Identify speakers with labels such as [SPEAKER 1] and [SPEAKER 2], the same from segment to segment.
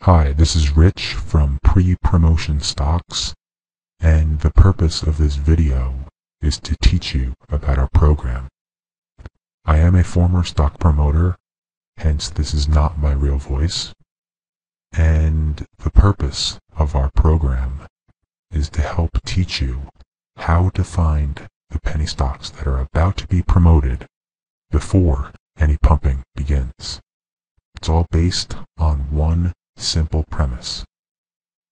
[SPEAKER 1] Hi, this is Rich from Pre-Promotion Stocks, and the purpose of this video is to teach you about our program. I am a former stock promoter, hence this is not my real voice, and the purpose of our program is to help teach you how to find the penny stocks that are about to be promoted before any pumping begins. It's all based on one simple premise.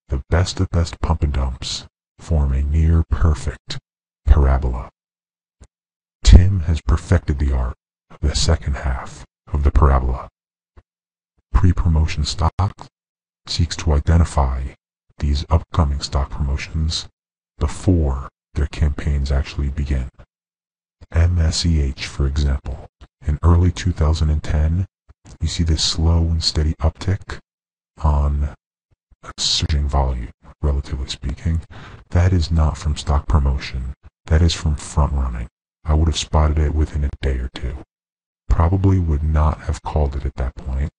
[SPEAKER 1] The best of best pump and dumps form a near perfect parabola. Tim has perfected the art of the second half of the parabola. Pre-promotion stock seeks to identify these upcoming stock promotions before their campaigns actually begin. MSEH, for example, in early 2010, you see this slow and steady uptick on a surging volume, relatively speaking. That is not from stock promotion. That is from front running. I would have spotted it within a day or two. Probably would not have called it at that point,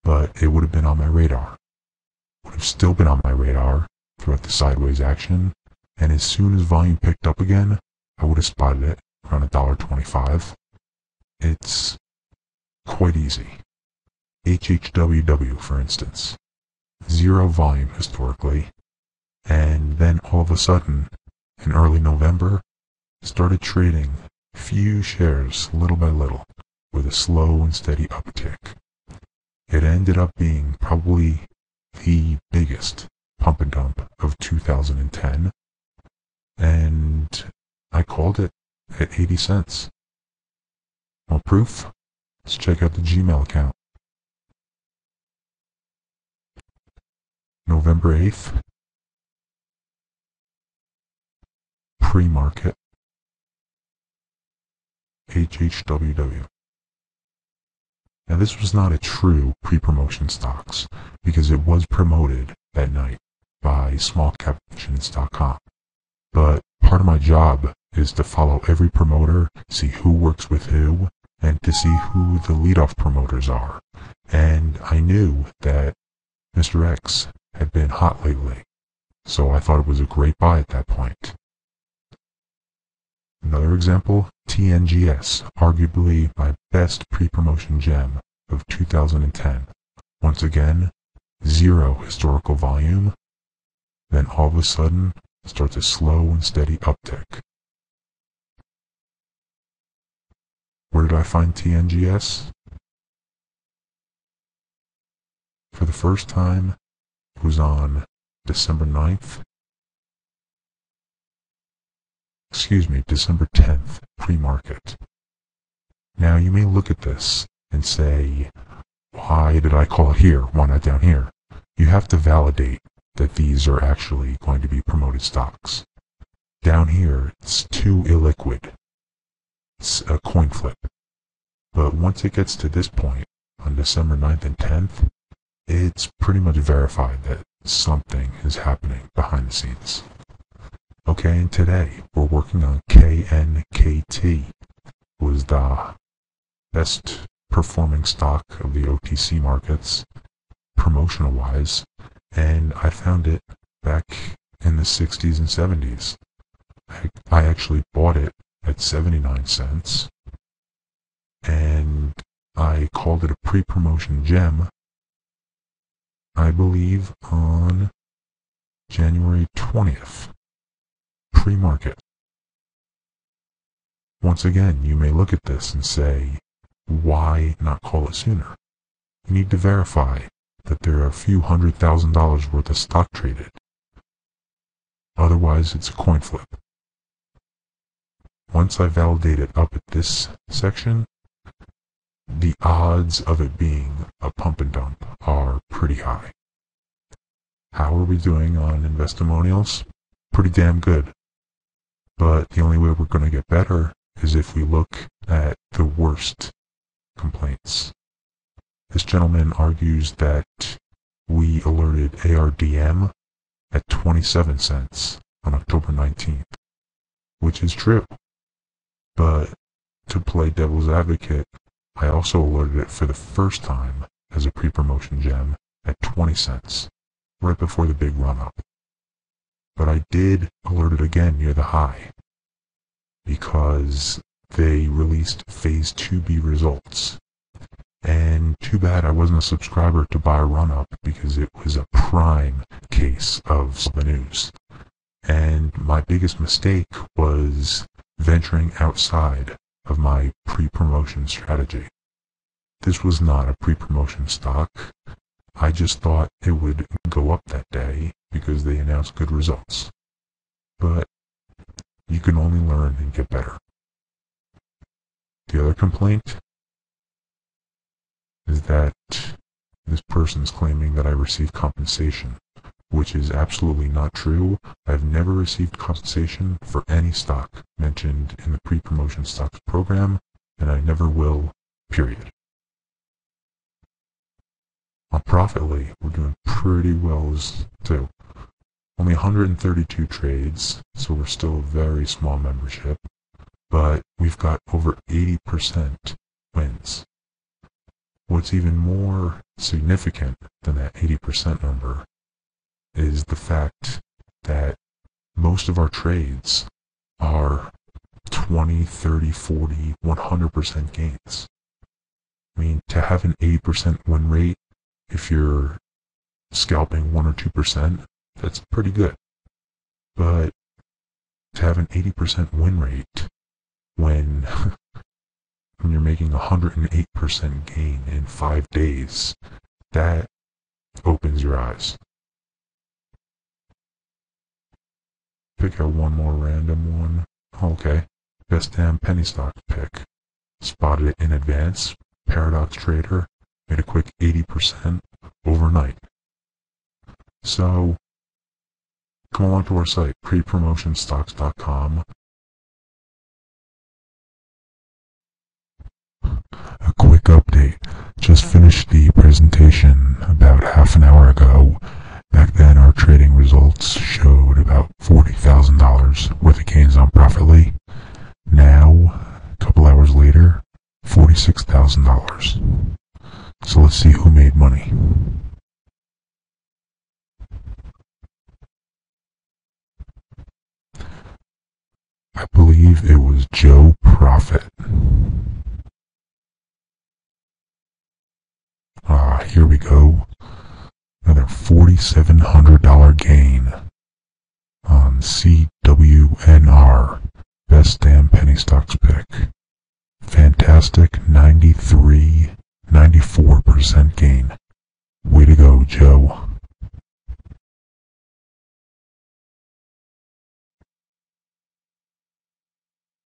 [SPEAKER 1] but it would have been on my radar. Would have still been on my radar throughout the sideways action, and as soon as volume picked up again, I would have spotted it around $1.25. It's quite easy. HHWW, for instance. Zero volume historically, and then all of a sudden, in early November, started trading few shares little by little with a slow and steady uptick. It ended up being probably the biggest pump and dump of 2010, and I called it at 80 cents. Want proof? Let's check out the Gmail account. November 8th, pre-market, HHWW. Now this was not a true pre-promotion stocks, because it was promoted that night by smallcapvisions.com. But part of my job is to follow every promoter, see who works with who, and to see who the leadoff promoters are. And I knew that Mr. X had been hot lately, so I thought it was a great buy at that point. Another example, TNGS, arguably my best pre-promotion gem of 2010. Once again, zero historical volume, then all of a sudden starts a slow and steady uptick. Where did I find TNGS? For the first time, it was on December 10th, pre-market. Now you may look at this and say, why did I call it here? Why not down here? You have to validate that these are actually going to be promoted stocks. Down here, it's too illiquid. It's a coin flip. But once it gets to this point, on December 9th and 10th, it's pretty much verified that something is happening behind the scenes. Okay, and today we're working on KNKT. It was the best performing stock of the OTC markets, promotional wise, and I found it back in the 60s and 70s. I actually bought it at 79 cents, and I called it a pre-promotion gem, I believe on January 20th, pre-market. Once again, you may look at this and say, why not call it sooner? You need to verify that there are a few $100,000 worth of stock traded. Otherwise, it's a coin flip. Once I validate it up at this section, the odds of it being a pump and dump are pretty high. How are we doing on Investimonials? Pretty damn good. But the only way we're going to get better is if we look at the worst complaints. This gentleman argues that we alerted ARDM at 27 cents on October 19th, which is true. But to play devil's advocate, I also alerted it for the first time as a pre-promotion gem at 20 cents, right before the big run-up. But I did alert it again near the high, because they released Phase 2B results. And too bad I wasn't a subscriber to buy a run-up, because it was a prime case of the news. And my biggest mistake was venturing outside of my pre-promotion strategy. This was not a pre-promotion stock. I just thought it would go up that day because they announced good results. But you can only learn and get better. The other complaint is that this person's claiming that I received compensation, which is absolutely not true. I've never received compensation for any stock mentioned in the pre-promotion stocks program, and I never will, period. On Profitly, we're doing pretty well too. Only 132 trades, so we're still a very small membership, but we've got over 80% wins. What's even more significant than that 80% number is the fact that most of our trades are 20, 30, 40, 100% gains. I mean, to have an 80% win rate, if you're scalping 1 or 2%, that's pretty good. But to have an 80% win rate when you're making 108% gain in 5 days, that opens your eyes. Pick out one more random one. Okay. Best damn penny stock pick. Spotted it in advance. Paradox Trader. Made a quick 80% overnight. So, come along to our site, prepromotionstocks.com. A quick update. Just finished the presentation about half an hour ago. Back then our trading results showed about $40,000 worth of gains on Profitly. Now, a couple hours later, $46,000. So let's see who made money. I believe it was Joe Profit. Here we go. Another $4,700 gain on CWNR. Best damn penny stocks pick. Fantastic 94% gain. Way to go, Joe.